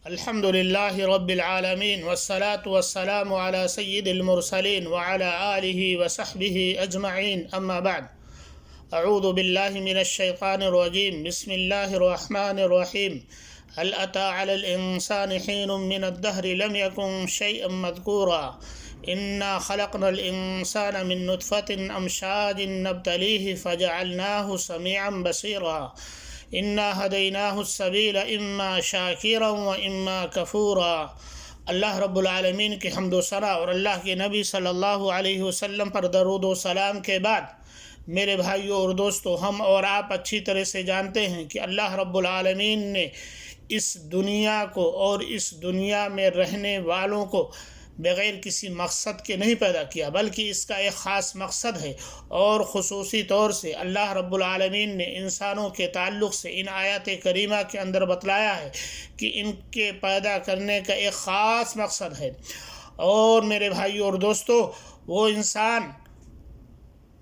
الحمد لله رب العالمين والصلاة والسلام على سيد المرسلين وعلى آله وصحبه أجمعين، أما بعد. أعوذ بالله من الشيطان الرجيم. بسم الله الرحمن الرحيم. هل أتى على الإنسان حين من الدهر لم يكن شيئا مذكورا إنا خلقنا الإنسان من نطفة أمشاج نبتليه فجعلناه سميعا بصيرا إنا هديناه السبيل إما شاكرا وإما كفورا۔ اللہ رب العالمین کی حمد و ثنا اور اللہ کے نبی صلی اللہ علیہ وسلم پر درود و سلام کے بعد، میرے بھائیوں اور دوستو، ہم اور آپ اچھی طرح سے جانتے ہیں کہ اللہ رب العالمین نے اس دنیا کو اور اس دنیا میں رہنے والوں کو بغیر کسی مقصد کے نہیں پیدا کیا، بلکہ اس کا ایک خاص مقصد ہے، اور خصوصی طور سے اللہ رب العالمین نے انسانوں کے تعلق سے ان آیات کریمہ کے اندر بتلایا ہے کہ ان کے پیدا کرنے کا ایک خاص مقصد ہے۔ اور میرے بھائیوں اور دوستو، وہ انسان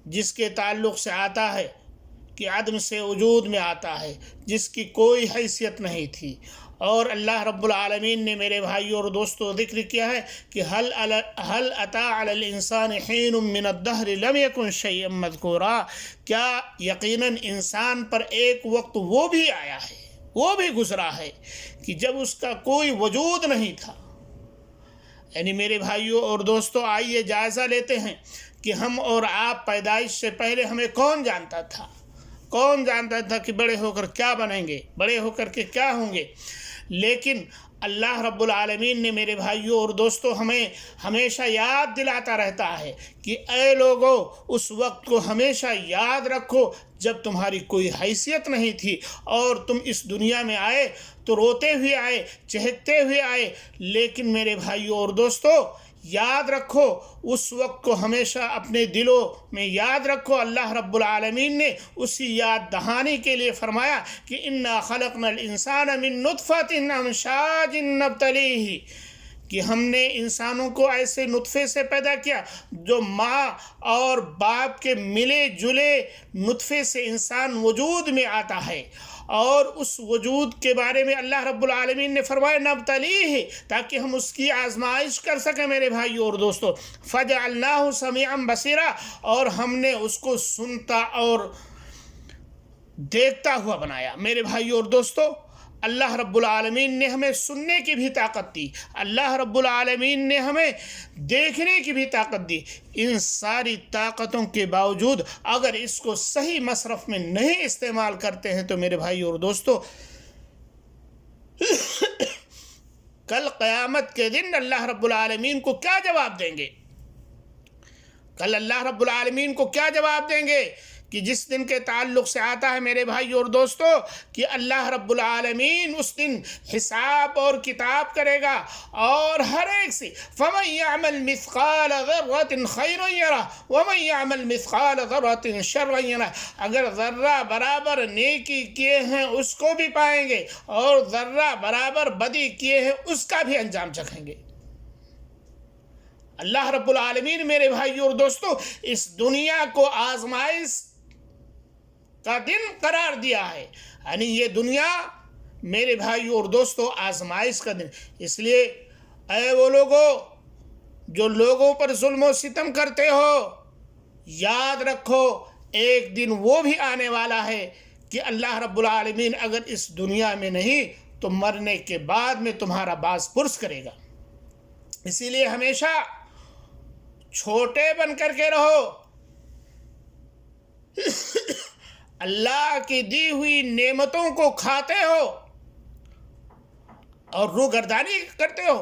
جس کے تعلق سے آتا ہے کہ عدم سے وجود میں آتا ہے، جس کی کوئی حیثیت نہیں تھی، اور اللہ رب العالمین نے میرے بھائیوں اور دوستو ذکر کیا ہے کہ هل اتى على الانسان حين من الدهر لم يكن شيئا مذكورا، کیا یقیناً انسان پر ایک وقت وہ بھی آیا ہے، وہ بھی گزرا ہے کہ جب اس کا کوئی وجود نہیں تھا۔ یعنی میرے بھائیوں اور دوستو، آئیے جائزہ لیتے ہیں کہ ہم اور آپ پیدائش سے پہلے ہمیں کون جانتا تھا؟ کون جانتا تھا کہ بڑے ہو کر کیا بنیں گے، بڑے ہو کر کے کیا ہوں گے؟ لیکن اللہ رب العالمین نے میرے بھائیوں اور دوستو ہمیں ہمیشہ یاد دلاتا رہتا ہے کہ اے لوگو، اس وقت کو ہمیشہ یاد رکھو جب تمہاری کوئی حیثیت نہیں تھی، اور تم اس دنیا میں آئے تو روتے ہوئے آئے، چہکتے ہوئے آئے، لیکن میرے بھائیوں اور دوستو یاد رکھو، اس وقت کو ہمیشہ اپنے دلوں میں یاد رکھو۔ اللہ رب العالمین نے اسی یاد دہانی کے لیے فرمایا کہ انا خلقنا الانسان من نطفۃ امشاج نبتلیہ، کہ ہم نے انسانوں کو ایسے نطفے سے پیدا کیا جو ماں اور باپ کے ملے جلے نطفے سے انسان وجود میں آتا ہے، اور اس وجود کے بارے میں اللہ رب العالمین نے فرمایا نبتلیہ، تاکہ ہم اس کی آزمائش کر سکیں میرے بھائیوں اور دوستو۔ فجعلناہ سمیعا بصیرا، اور ہم نے اس کو سنتا اور دیکھتا ہوا بنایا۔ میرے بھائیوں اور دوستو، اللہ رب العالمین نے ہمیں سننے کی بھی طاقت دی، اللہ رب العالمین نے ہمیں دیکھنے کی بھی طاقت دی۔ ان ساری طاقتوں کے باوجود اگر اس کو صحیح مصرف میں نہیں استعمال کرتے ہیں تو میرے بھائی اور دوستو، کل قیامت کے دن اللہ رب العالمین کو کیا جواب دیں گے؟ کل اللہ رب العالمین کو کیا جواب دیں گے کہ جس دن کے تعلق سے آتا ہے میرے بھائی اور دوستو کہ اللہ رب العالمین اس دن حساب اور کتاب کرے گا، اور ہر ایک سے فَمَنْ يَعْمَلْ مِثْقَالَ ذَرَّةٍ خَيْرًا يَرَهُ وَمَنْ يَعْمَلْ مِثْقَالَ ذَرَّةٍ شَرًّا يَرَهُ، اگر ذرہ برابر نیکی کیے ہیں اس کو بھی پائیں گے، اور ذرہ برابر بدی کیے ہیں اس کا بھی انجام چکھیں گے۔ اللہ رب العالمین میرے بھائیوں اور دوستو اس دنیا کو آزمائش کا دن قرار دیا ہے، یعنی یہ دنیا میرے بھائیوں اور دوستو آزمائش کا دن۔ اس لیے اے وہ لوگوں جو لوگوں پر ظلم و ستم کرتے ہو، یاد رکھو ایک دن وہ بھی آنے والا ہے کہ اللہ رب العالمین اگر اس دنیا میں نہیں تو مرنے کے بعد میں تمہارا باز پرس کرے گا۔ اسی لیے ہمیشہ چھوٹے بن کر کے رہو، اللہ کی دی ہوئی نعمتوں کو کھاتے ہو اور روگردانی کرتے ہو۔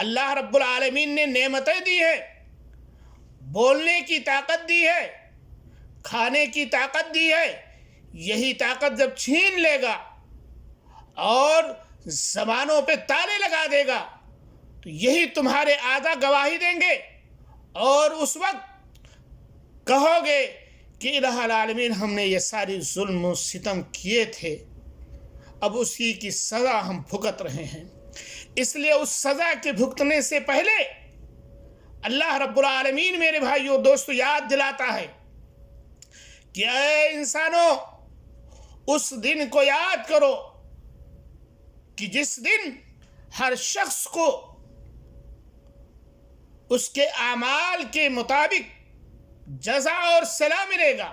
اللہ رب العالمین نے نعمتیں دی ہے، بولنے کی طاقت دی ہے، کھانے کی طاقت دی ہے، یہی طاقت جب چھین لے گا اور زبانوں پہ تالے لگا دے گا تو یہی تمہارے اعضاء گواہی دیں گے، اور اس وقت کہو گے کہ الہ العالمین ہم نے یہ ساری ظلم و ستم کیے تھے، اب اسی کی سزا ہم بھگت رہے ہیں۔ اس لیے اس سزا کے بھگتنے سے پہلے اللہ رب العالمین میرے بھائیوں دوستو یاد دلاتا ہے کہ اے انسانوں، اس دن کو یاد کرو کہ جس دن ہر شخص کو اس کے اعمال کے مطابق جزا اور صلہ ملے گا۔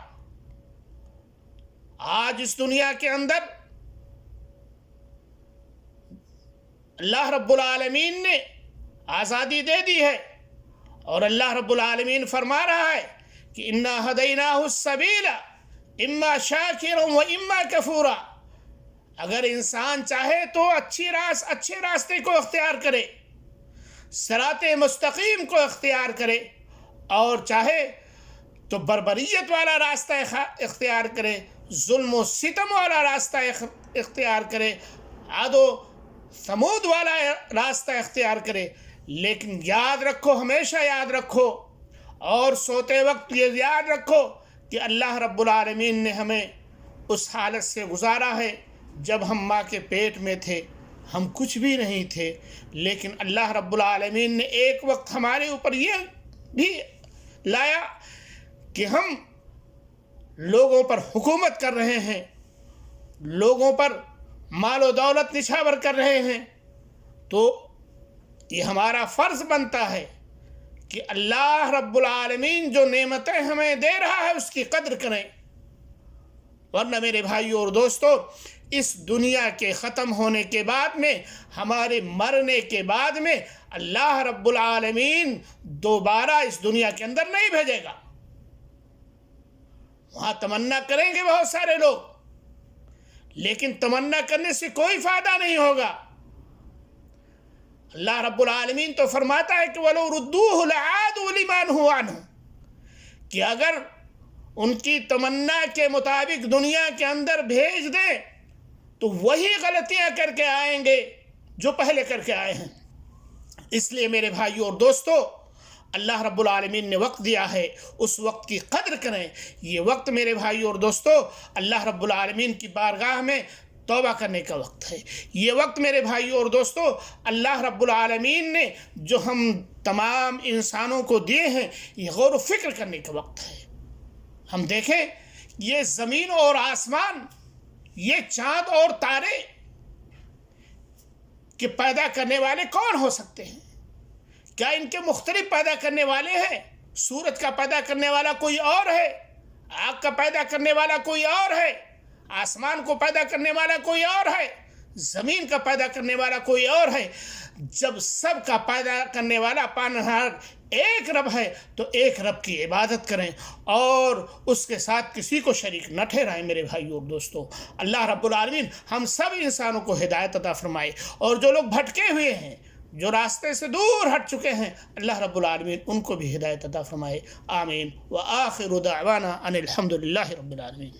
آج اس دنیا کے اندر اللہ رب العالمین نے آزادی دے دی ہے، اور اللہ رب العالمین فرما رہا ہے کہ انا ہدیناہ السبیل اما شاکرا و اما کفورا۔ اگر انسان چاہے تو اچھے راستے کو اختیار کرے، صراط مستقیم کو اختیار کرے، اور چاہے تو بربریت والا راستہ اختیار کرے، ظلم و ستم والا راستہ اختیار کرے، عاد و ثمود والا راستہ اختیار کرے۔ لیکن یاد رکھو، ہمیشہ یاد رکھو، اور سوتے وقت یہ یاد رکھو کہ اللہ رب العالمین نے ہمیں اس حالت سے گزارا ہے جب ہم ماں کے پیٹ میں تھے، ہم کچھ بھی نہیں تھے، لیکن اللہ رب العالمین نے ایک وقت ہمارے اوپر یہ بھی لایا کہ ہم لوگوں پر حکومت کر رہے ہیں، لوگوں پر مال و دولت نچھاور کر رہے ہیں، تو یہ ہمارا فرض بنتا ہے کہ اللہ رب العالمین جو نعمتیں ہمیں دے رہا ہے اس کی قدر کریں، ورنہ میرے بھائیوں اور دوستو اس دنیا کے ختم ہونے کے بعد میں، ہمارے مرنے کے بعد میں اللہ رب العالمین دوبارہ اس دنیا کے اندر نہیں بھیجے گا۔ وہاں تمنا کریں گے بہت سارے لوگ، لیکن تمنا کرنے سے کوئی فائدہ نہیں ہوگا۔ اللہ رب العالمین تو فرماتا ہے کہ وَلَوْ رُدُّوهُ لَعَادُوا لِمَا نُهُوا عَنْهُ، کہ اگر ان کی تمنا کے مطابق دنیا کے اندر بھیج دیں تو وہی غلطیاں کر کے آئیں گے جو پہلے کر کے آئے ہیں۔ اس لیے میرے بھائیوں اور دوستو، اللہ رب العالمین نے وقت دیا ہے، اس وقت کی قدر کریں۔ یہ وقت میرے بھائیوں اور دوستو اللہ رب العالمین کی بارگاہ میں توبہ کرنے کا وقت ہے۔ یہ وقت میرے بھائیوں اور دوستو اللہ رب العالمین نے جو ہم تمام انسانوں کو دیے ہیں، یہ غور و فکر کرنے کا وقت ہے۔ ہم دیکھیں یہ زمین اور آسمان، یہ چاند اور تارے کہ پیدا کرنے والے کون ہو سکتے ہیں؟ کیا ان کے مختلف پیدا کرنے والے ہیں؟ سورج کا پیدا کرنے والا کوئی اور ہے، آگ کا پیدا کرنے والا کوئی اور ہے، آسمان کو پیدا کرنے والا کوئی اور ہے، زمین کا پیدا کرنے والا کوئی اور ہے۔ جب سب کا پیدا کرنے والا پالنہار ایک رب ہے تو ایک رب کی عبادت کریں اور اس کے ساتھ کسی کو شریک نہ ٹھہرائیں۔ میرے بھائیوں اور دوستو اللہ رب العالمین ہم سب انسانوں کو ہدایت عطا فرمائے، اور جو لوگ بھٹکے ہوئے ہیں، جو راستے سے دور ہٹ چکے ہیں، اللہ رب العالمین ان کو بھی ہدایت عطا فرمائے۔ آمین۔ وآخر دعوانا ان الحمد للہ رب العالمین۔